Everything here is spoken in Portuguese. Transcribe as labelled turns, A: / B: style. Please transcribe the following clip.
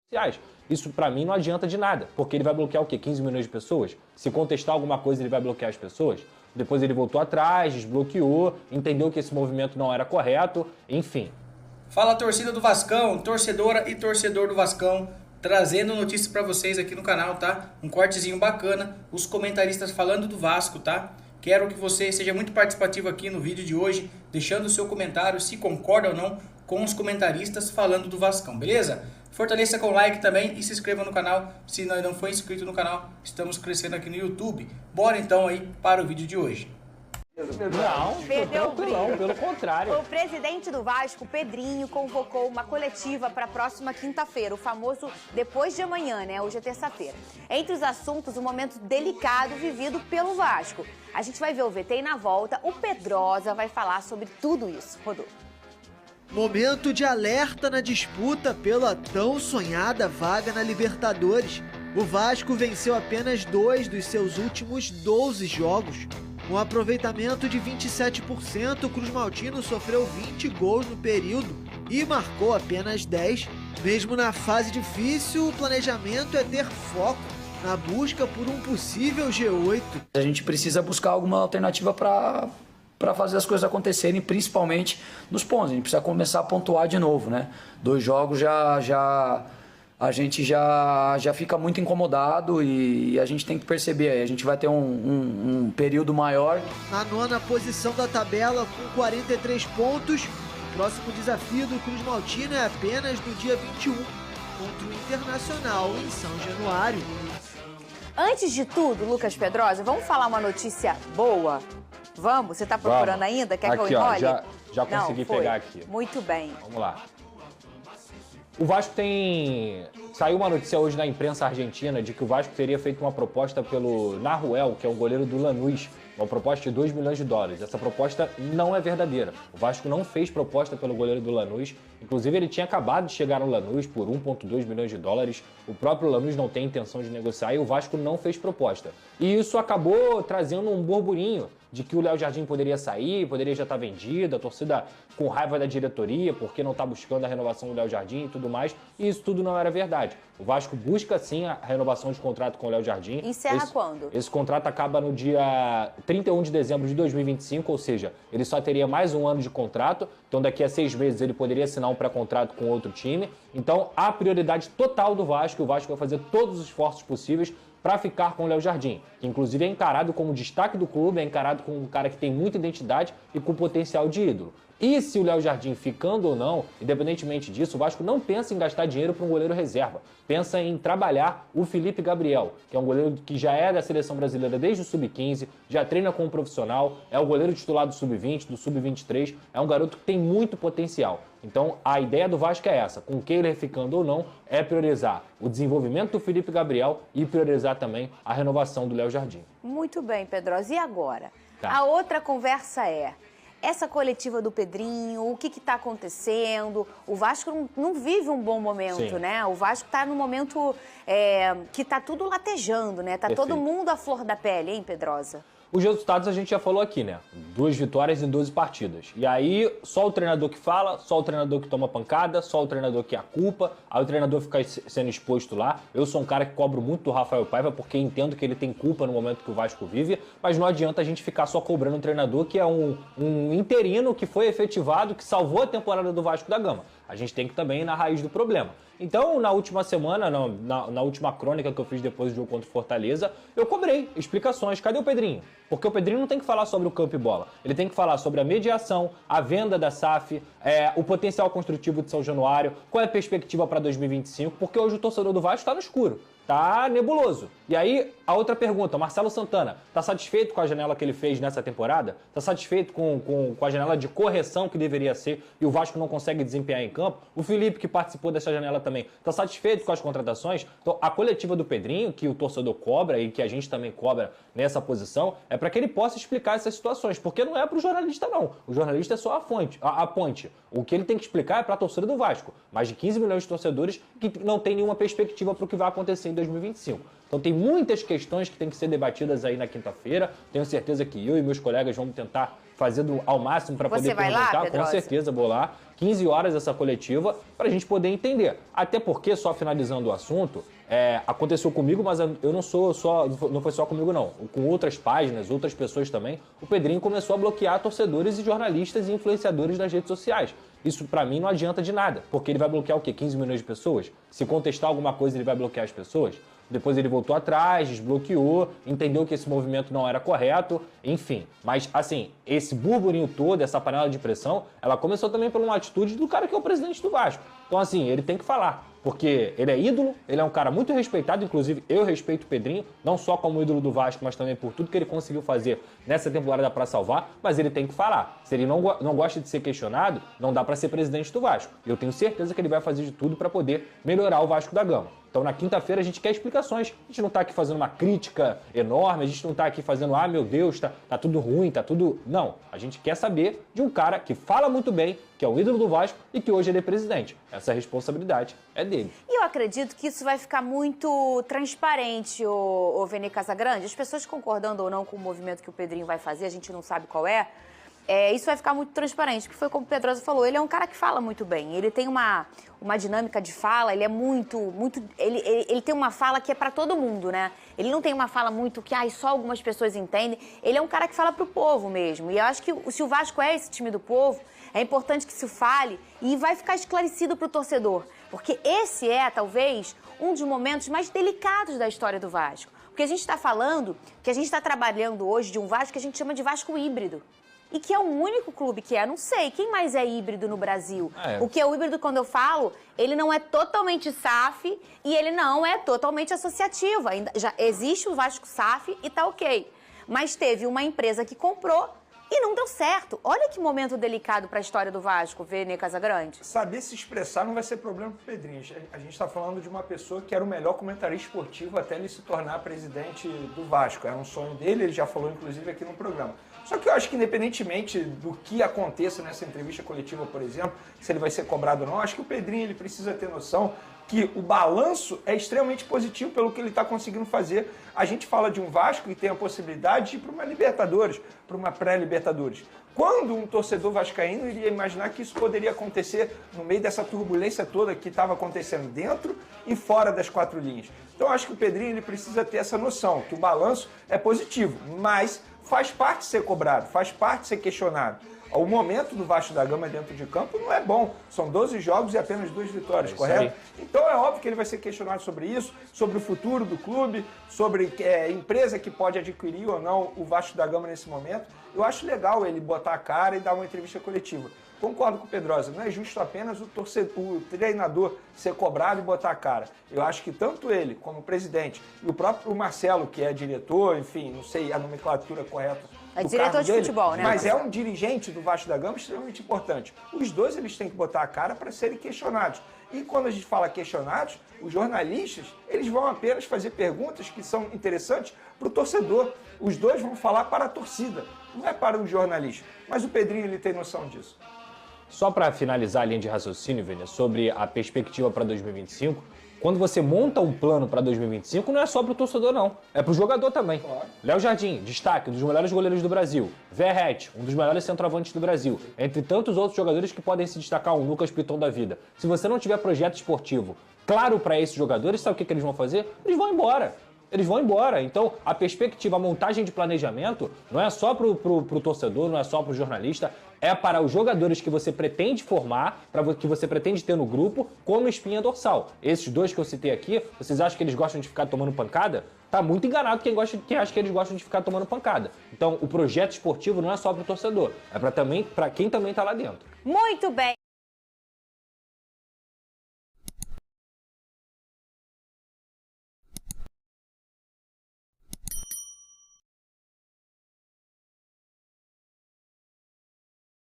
A: sociais. Isso, para mim, não adianta de nada, porque ele vai bloquear o quê? 15 milhões de pessoas? Se contestar alguma coisa, ele vai bloquear as pessoas? Depois ele voltou atrás, desbloqueou, entendeu que esse movimento não era correto, enfim.
B: Fala, torcida do Vascão, torcedora e torcedor do Vascão, trazendo notícias para vocês aqui no canal, tá? Um cortezinho bacana, os comentaristas falando do Vasco, tá? Quero que você seja muito participativo aqui no vídeo de hoje, deixando o seu comentário, se concorda ou não com os comentaristas falando do Vascão, beleza? Fortaleça com o like também e se inscreva no canal, se não for inscrito no canal, estamos crescendo aqui no YouTube. Bora então aí para o vídeo de hoje.
A: Não,
C: Perdeu o brilho.
A: não, pelo contrário.
C: O presidente do Vasco, Pedrinho, convocou uma coletiva para a próxima quinta-feira, o famoso depois de amanhã, né? Hoje é terça-feira. Entre os assuntos, um momento delicado vivido pelo Vasco. A gente vai ver o VT e na volta o Pedrosa vai falar sobre tudo isso. Rodolfo.
D: Momento de alerta na disputa pela tão sonhada vaga na Libertadores. O Vasco venceu apenas 2 dos seus últimos 12 jogos. Com aproveitamento de 27%, o Cruz Maltino sofreu 20 gols no período e marcou apenas 10. Mesmo na fase difícil, o planejamento é ter foco na busca por um possível G8.
E: A gente precisa buscar alguma alternativa para fazer as coisas acontecerem, principalmente nos pontos. A gente precisa começar a pontuar de novo, né? 2 jogos a gente já fica muito incomodado e a gente tem que perceber aí. A gente vai ter um período maior.
D: Na 9ª posição da tabela, com 43 pontos, o próximo desafio do Cruz Maltino é apenas no dia 21, contra o Internacional em São Januário.
C: Antes de tudo, Lucas Pedrosa, vamos falar uma notícia boa? Vamos? Você está procurando ainda? Quer que eu enrole?
A: Já consegui pegar aqui.
C: Muito bem.
A: Vamos lá. O Vasco tem... Saiu uma notícia hoje na imprensa argentina de que o Vasco teria feito uma proposta pelo Nahuel, que é o goleiro do Lanús, uma proposta de 2 milhões de dólares. Essa proposta não é verdadeira. O Vasco não fez proposta pelo goleiro do Lanús. Inclusive, ele tinha acabado de chegar no Lanús por 1,2 milhões de dólares. O próprio Lanús não tem intenção de negociar e o Vasco não fez proposta. E isso acabou trazendo um burburinho de que o Léo Jardim poderia sair, poderia já estar vendido, a torcida com raiva da diretoria, porque não está buscando a renovação do Léo Jardim e tudo mais, e isso tudo não era verdade. O Vasco busca sim a renovação de contrato com o Léo Jardim.
C: Encerra quando?
A: Esse contrato acaba no dia 31 de dezembro de 2025, ou seja, ele só teria mais um ano de contrato, então daqui a 6 meses ele poderia assinar um pré-contrato com outro time. Então a prioridade total do Vasco, o Vasco vai fazer todos os esforços possíveis para ficar com o Léo Jardim, que inclusive é encarado como destaque do clube, é encarado como um cara que tem muita identidade e com potencial de ídolo. E se o Léo Jardim ficando ou não, independentemente disso, o Vasco não pensa em gastar dinheiro para um goleiro reserva. Pensa em trabalhar o Felipe Gabriel, que é um goleiro que já é da seleção brasileira desde o Sub-15, já treina como profissional, é o goleiro titular do Sub-20, do Sub-23, é um garoto que tem muito potencial. Então, a ideia do Vasco é essa, com Kehler ficando ou não, é priorizar o desenvolvimento do Felipe Gabriel e priorizar também a renovação do Léo Jardim.
C: Muito bem, Pedrosa. E agora?
A: Tá.
C: A outra conversa é... Essa coletiva do Pedrinho, o que está acontecendo? O Vasco não vive um bom momento,
A: Sim.
C: né? O Vasco está no momento que está tudo latejando, né? Tá
A: Perfeito.
C: todo mundo à flor da pele, hein, Pedrosa?
A: Os resultados a gente já falou aqui, né? 2 vitórias em 12 partidas. E aí, só o treinador que fala, só o treinador que toma pancada, só o treinador que é a culpa, aí o treinador fica sendo exposto lá. Eu sou um cara que cobro muito do Rafael Paiva, porque entendo que ele tem culpa no momento que o Vasco vive, mas não adianta a gente ficar só cobrando o treinador, que é um interino que foi efetivado, que salvou a temporada do Vasco da Gama. A gente tem que também ir na raiz do problema. Então, na última semana, na última crônica que eu fiz depois do jogo contra o Fortaleza, eu cobrei explicações. Cadê o Pedrinho? Porque o Pedrinho não tem que falar sobre o campo e bola. Ele tem que falar sobre a mediação, a venda da SAF, o potencial construtivo de São Januário, qual é a perspectiva para 2025, porque hoje o torcedor do Vasco está no escuro. Tá nebuloso. E aí, a outra pergunta, Marcelo Santana, tá satisfeito com a janela que ele fez nessa temporada? Tá satisfeito com a janela de correção que deveria ser e o Vasco não consegue desempenhar em campo? O Felipe, que participou dessa janela também, tá satisfeito com as contratações? Então, a coletiva do Pedrinho, que o torcedor cobra e que a gente também cobra nessa posição, é para que ele possa explicar essas situações, porque não é pro jornalista, não. O jornalista é só a ponte. O que ele tem que explicar é pra torcida do Vasco. Mais de 15 milhões de torcedores que não tem nenhuma perspectiva para o que vai acontecer em 2025. Então tem muitas questões que têm que ser debatidas aí na quinta-feira. Tenho certeza que eu e meus colegas vamos tentar fazendo ao máximo para poder
C: vai lá,
A: perguntar. Com
C: Pedrosa?
A: certeza vou lá. 15 horas essa coletiva para a gente poder entender. Até porque, só finalizando o assunto, aconteceu comigo, mas eu não foi só comigo não. Com outras páginas, outras pessoas também, o Pedrinho começou a bloquear torcedores e jornalistas e influenciadores nas redes sociais. Isso pra mim não adianta de nada, porque ele vai bloquear o quê? 15 milhões de pessoas? Se contestar alguma coisa, ele vai bloquear as pessoas? Depois ele voltou atrás, desbloqueou, entendeu que esse movimento não era correto, enfim. Mas, assim, esse burburinho todo, essa panela de pressão, ela começou também por uma atitude do cara que é o presidente do Vasco. Então, assim, ele tem que falar, porque ele é ídolo, ele é um cara muito respeitado, inclusive eu respeito o Pedrinho, não só como ídolo do Vasco, mas também por tudo que ele conseguiu fazer nessa temporada para salvar, mas ele tem que falar. Se ele não gosta de ser questionado, não dá para ser presidente do Vasco. E eu tenho certeza que ele vai fazer de tudo para poder melhorar o Vasco da Gama. Então, na quinta-feira, a gente quer explicações. A gente não tá aqui fazendo uma crítica enorme, a gente não tá aqui fazendo, meu Deus, tá tudo ruim, tá tudo... Não, a gente quer saber de um cara que fala muito bem, que é o ídolo do Vasco e que hoje ele é presidente. Essa responsabilidade é dele.
C: E eu acredito que isso vai ficar muito transparente, o Vene Casagrande. As pessoas concordando ou não com o movimento que o Pedrinho vai fazer, a gente não sabe qual é. Isso vai ficar muito transparente, porque foi como o Pedrosa falou, ele é um cara que fala muito bem, ele tem uma dinâmica de fala, ele é ele tem uma fala que é pra todo mundo, né? Ele não tem uma fala muito que só algumas pessoas entendem, ele é um cara que fala pro povo mesmo, e eu acho que se o Vasco é esse time do povo, é importante que se fale e vai ficar esclarecido pro torcedor, porque esse é, talvez, um dos momentos mais delicados da história do Vasco, porque a gente tá falando que a gente tá trabalhando hoje de um Vasco que a gente chama de Vasco híbrido. E que é o único clube que não sei, quem mais é híbrido no Brasil? O que é o híbrido, quando eu falo, ele não é totalmente SAF e ele não é totalmente associativo. Ainda já existe o Vasco SAF e tá ok. Mas teve uma empresa que comprou e não deu certo. Olha que momento delicado para a história do Vasco, Vene Casagrande.
F: Saber se expressar não vai ser problema pro Pedrinho. A gente está falando de uma pessoa que era o melhor comentarista esportivo até ele se tornar presidente do Vasco. Era um sonho dele, ele já falou inclusive aqui no programa. Só que eu acho que independentemente do que aconteça nessa entrevista coletiva, por exemplo, se ele vai ser cobrado ou não, acho que o Pedrinho ele precisa ter noção que o balanço é extremamente positivo pelo que ele está conseguindo fazer. A gente fala de um Vasco que tem a possibilidade de ir para uma Libertadores, para uma pré-Libertadores. Quando um torcedor vascaíno iria imaginar que isso poderia acontecer no meio dessa turbulência toda que estava acontecendo dentro e fora das quatro linhas? Então acho que o Pedrinho ele precisa ter essa noção, que o balanço é positivo, mas faz parte ser cobrado, faz parte ser questionado. O momento do Vasco da Gama dentro de campo não é bom. São 12 jogos e apenas 2 vitórias, correto? Então é óbvio que ele vai ser questionado sobre isso, sobre o futuro do clube, sobre empresa que pode adquirir ou não o Vasco da Gama nesse momento. Eu acho legal ele botar a cara e dar uma entrevista coletiva. Concordo com o Pedrosa, não é justo apenas o treinador ser cobrado e botar a cara. Eu acho que tanto ele como o presidente e o próprio Marcelo, que é diretor, enfim, não sei a nomenclatura correta,
C: é diretor de futebol, né?
F: Mas é um dirigente do Vasco da Gama extremamente importante. Os dois eles têm que botar a cara para serem questionados. E quando a gente fala questionados, os jornalistas eles vão apenas fazer perguntas que são interessantes para o torcedor. Os dois vão falar para a torcida, não é para o jornalista. Mas o Pedrinho ele tem noção disso.
A: Só para finalizar a linha de raciocínio, Vênia, sobre a perspectiva para 2025, quando você monta um plano para 2025, não é só para o torcedor, não. É para o jogador também. Claro. Léo Jardim, destaque, um dos melhores goleiros do Brasil. Verratti, um dos melhores centroavantes do Brasil. Entre tantos outros jogadores que podem se destacar, um Lucas Piton da vida. Se você não tiver projeto esportivo claro para esses jogadores, sabe o que eles vão fazer? Eles vão embora. Eles vão embora. Então, a perspectiva, a montagem de planejamento não é só pro torcedor, não é só pro jornalista, é para os jogadores que você pretende formar, que você pretende ter no grupo, como espinha dorsal. Esses dois que eu citei aqui, vocês acham que eles gostam de ficar tomando pancada? Tá muito enganado quem acha que eles gostam de ficar tomando pancada. Então, o projeto esportivo não é só pro torcedor, é para quem também tá lá dentro.
C: Muito bem.